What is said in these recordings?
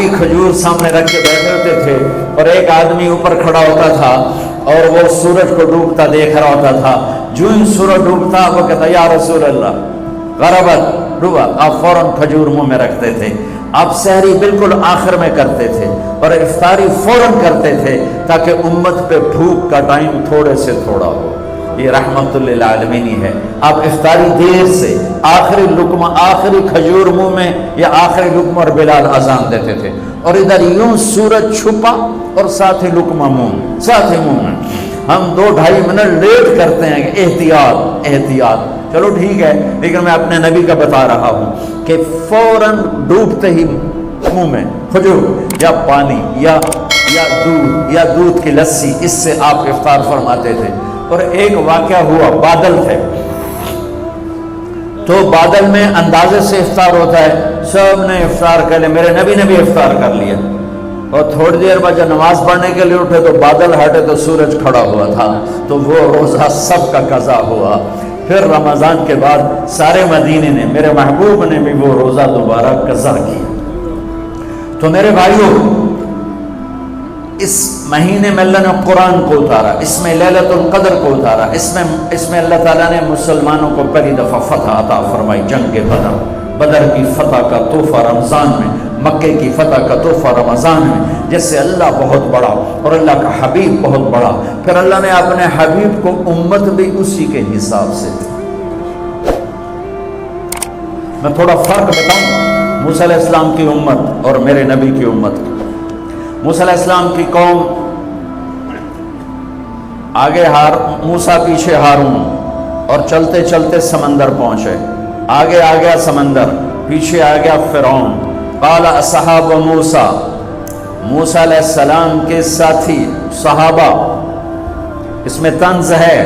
آخری کھجور سامنے رکھ کے بیٹھے ہوتے تھے، اور ایک آدمی اوپر کھڑا ہوتا تھا اور وہ سورج کو ڈوبتا دیکھ رہا ہوتا تھا۔ جو ہی سورج ڈوبتا وہ کہتا یا رسول اللہ غربت ڈوبا، آپ فوراً کھجور منہ میں رکھتے تھے۔ آپ سحری بالکل آخر میں کرتے تھے اور افطاری فوراً کرتے تھے تاکہ امت پہ بھوک کا ٹائم تھوڑے سے تھوڑا ہو۔ یہ رحمت للعالمین ہے۔ آپ افطاری دیر سے، آخری لقمہ، آخری کھجور منہ میں یا آخری لقمہ، اور بلال اذان دیتے تھے، اور ادھر یوں سورج چھپا اور ساتھ ہی لقمہ منہ، ساتھ ہی منہ میں۔ ہم 2-2.5 منٹ لیٹ کرتے ہیں کہ احتیاط احتیاط، چلو ٹھیک ہے، لیکن میں اپنے نبی کا بتا رہا ہوں کہ فوراً ڈوبتے ہی منہ میں کھجور یا پانی یا دودھ کی لسی، اس سے آپ افطار فرماتے تھے۔ اور ایک واقعہ ہوا، بادل تھے تو بادل میں اندازے سے افطار ہوتا ہے، سب نے افطار کر لیا، میرے نبی نے بھی افطار کر لیا، اور تھوڑی دیر بعد جب نماز پڑھنے کے لیے اٹھے تو بادل ہٹے تو سورج کھڑا ہوا تھا، تو وہ روزہ سب کا قضا ہوا۔ پھر رمضان کے بعد سارے مدینے نے، میرے محبوب نے بھی وہ روزہ دوبارہ قضا کیا۔ تو میرے بھائیوں، اس مہینے میں اللہ نے قرآن کو اتارا، اس میں لیلۃ القدر کو اتارا، اس میں اللہ تعالیٰ نے مسلمانوں کو پہلی دفعہ فتح عطا فرمائی، جنگ بدر کی فتح کا تحفہ رمضان میں، مکے کی فتح کا تحفہ رمضان میں، جس سے اللہ بہت بڑا اور اللہ کا حبیب بہت بڑا۔ پھر اللہ نے اپنے حبیب کو امت بھی اسی کے حساب سے دی۔ میں تھوڑا فرق بتاؤں موسیٰ علیہ السلام کی امت اور میرے نبی کی امت کی۔ موسیٰ علیہ السلام کی قوم آگے موسیٰ پیچھے ہارون، اور چلتے چلتے سمندر پہنچے، آگے آ گیا سمندر، پیچھے آ گیا فرعون۔ قال اصحاب موسیٰ، موسیٰ علیہ السلام کے ساتھی صحابہ، اس میں طنز ہے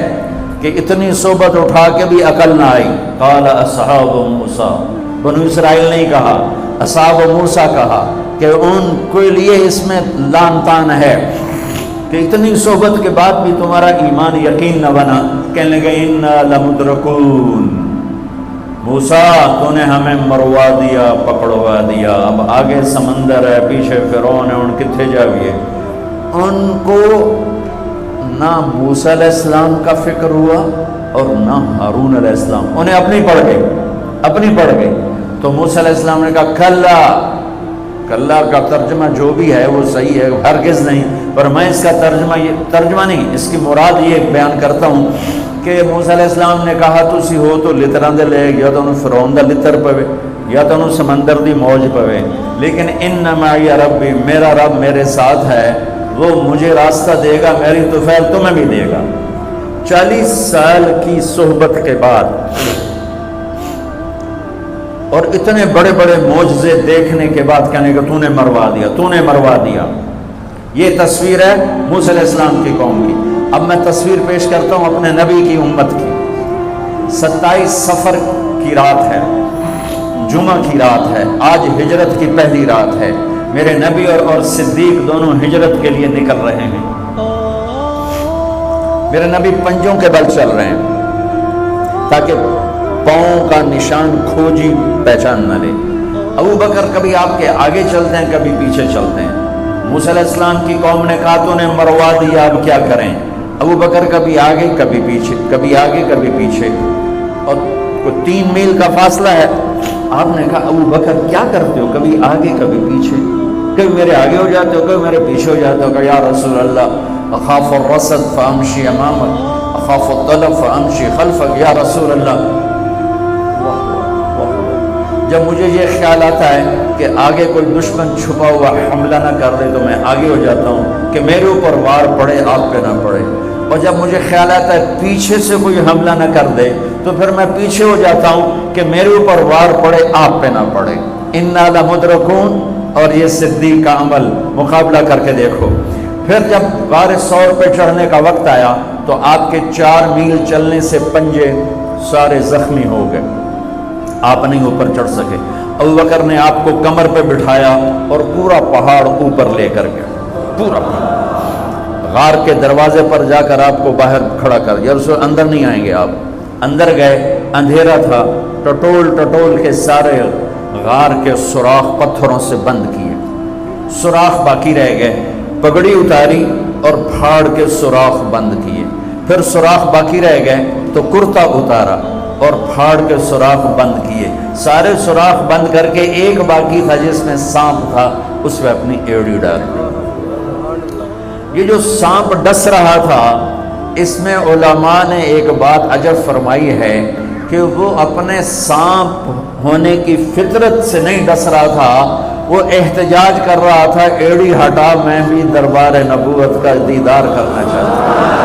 کہ اتنی صحبت اٹھا کے بھی عقل نہ آئی۔ قال اصحاب موسیٰ، بنو اسرائیل نہیں کہا، اصحاب موسیٰ کہا، کہ ان کے لیے اس میں لان تان ہے کہ اتنی صحبت کے بعد بھی تمہارا ایمان یقین نہ بنا۔ کہنے لگے انا لمدرکون، موسیٰ تو نے ہمیں مروا دیا، پکڑوا دیا، اب آگے سمندر ہے، پیچھے فرعون ہے، ان کتنے جاویے۔ ان کو نہ موسیٰ علیہ السلام کا فکر ہوا اور نہ ہارون علیہ السلام، انہیں اپنی پڑ گئی۔ تو موسیٰ علیہ السلام نے کہا کلا کا ترجمہ جو بھی ہے وہ صحیح ہے، ہرگز نہیں، پر میں اس کا ترجمہ نہیں، اس کی مراد یہ بیان کرتا ہوں کہ موسیٰ علیہ السلام نے کہا تسی ہو تو لتراں دے لے، یا تو فرعون دا لتر پوے یا تو سمندر دی موج پوے، لیکن ان معی ربی، میرا رب میرے ساتھ ہے، وہ مجھے راستہ دے گا، میری طفیل تمہیں بھی دے گا۔ 40 سال کی صحبت کے بعد اور اتنے بڑے بڑے معجزے دیکھنے کے بعد کہنے کہ تو نے مروا دیا۔ یہ تصویر ہے موسیٰ علیہ السلام کی قوم کی۔ اب میں تصویر پیش کرتا ہوں اپنے نبی کی امت کی۔ 27 صفر کی رات ہے، جمعہ کی رات ہے، آج ہجرت کی پہلی رات ہے، میرے نبی اور صدیق دونوں ہجرت کے لیے نکل رہے ہیں۔ میرے نبی پنجوں کے بل چل رہے ہیں تاکہ پاؤں کا نشان کھوجی پہچان نہ لے۔ ابو بکر کبھی آپ کے آگے چلتے ہیں، کبھی پیچھے چلتے ہیں۔ موسیٰ علیہ السلام کی قوم نے کہا تو نے مروا دیا، اب کیا کریں؟ ابو بکر کبھی آگے کبھی پیچھے، کبھی آگے کبھی پیچھے، اور 3 میل کا فاصلہ ہے۔ آپ نے کہا ابو بکر کیا کرتے ہو، کبھی آگے کبھی پیچھے، کبھی میرے آگے ہو جاتے ہو، کبھی میرے پیچھے ہو جاتے ہو۔ کہ یا رسول اللہ اخاف الرصد فامشی امامک، اخاف الطلب فامشی خلفک، یا رسول اللہ۔ جب مجھے یہ خیال آتا ہے کہ آگے کوئی دشمن چھپا ہوا حملہ نہ کر دے تو میں آگے ہو جاتا ہوں کہ میرے اوپر وار پڑے، آپ پہ نہ پڑے، اور جب مجھے خیال آتا ہے پیچھے سے کوئی حملہ نہ کر دے تو پھر میں پیچھے ہو جاتا ہوں کہ میرے اوپر وار پڑے، آپ پہ نہ پڑے۔ انا لمدرکون، اور یہ صدیق کا عمل مقابلہ کر کے دیکھو۔ پھر جب غار ثور پہ چڑھنے کا وقت آیا تو آپ کے 4 میل چلنے سے پنجے سارے زخمی ہو گئے، آپ نہیں اوپر چڑھ سکے۔ ابو بکر نے آپ کو کمر پہ بٹھایا اور پورا پہاڑ اوپر لے کر گیا، پورا غار کے دروازے پر جا کر آپ کو باہر کھڑا کر دیا۔ رسول اندر نہیں آئیں گے، آپ اندر گئے، اندھیرا تھا، ٹٹول کے سارے غار کے سوراخ پتھروں سے بند کیے، سوراخ باقی رہ گئے، پگڑی اتاری اور پھاڑ کے سوراخ بند کیے، پھر سوراخ باقی رہ گئے تو کرتا اتارا اور پھاڑ کے سوراخ بند کیے، سارے سوراخ بند کر کے ایک باقی تھا جس میں سانپ تھا، اس میں اپنی ایڑی ڈال دی۔ یہ جو سانپ ڈس رہا تھا، اس میں علماء نے ایک بات عجب فرمائی ہے کہ وہ اپنے سانپ ہونے کی فطرت سے نہیں ڈس رہا تھا، وہ احتجاج کر رہا تھا ایڑی ہٹا، میں بھی دربار نبوت کا دیدار کرنا چاہتا ہوں۔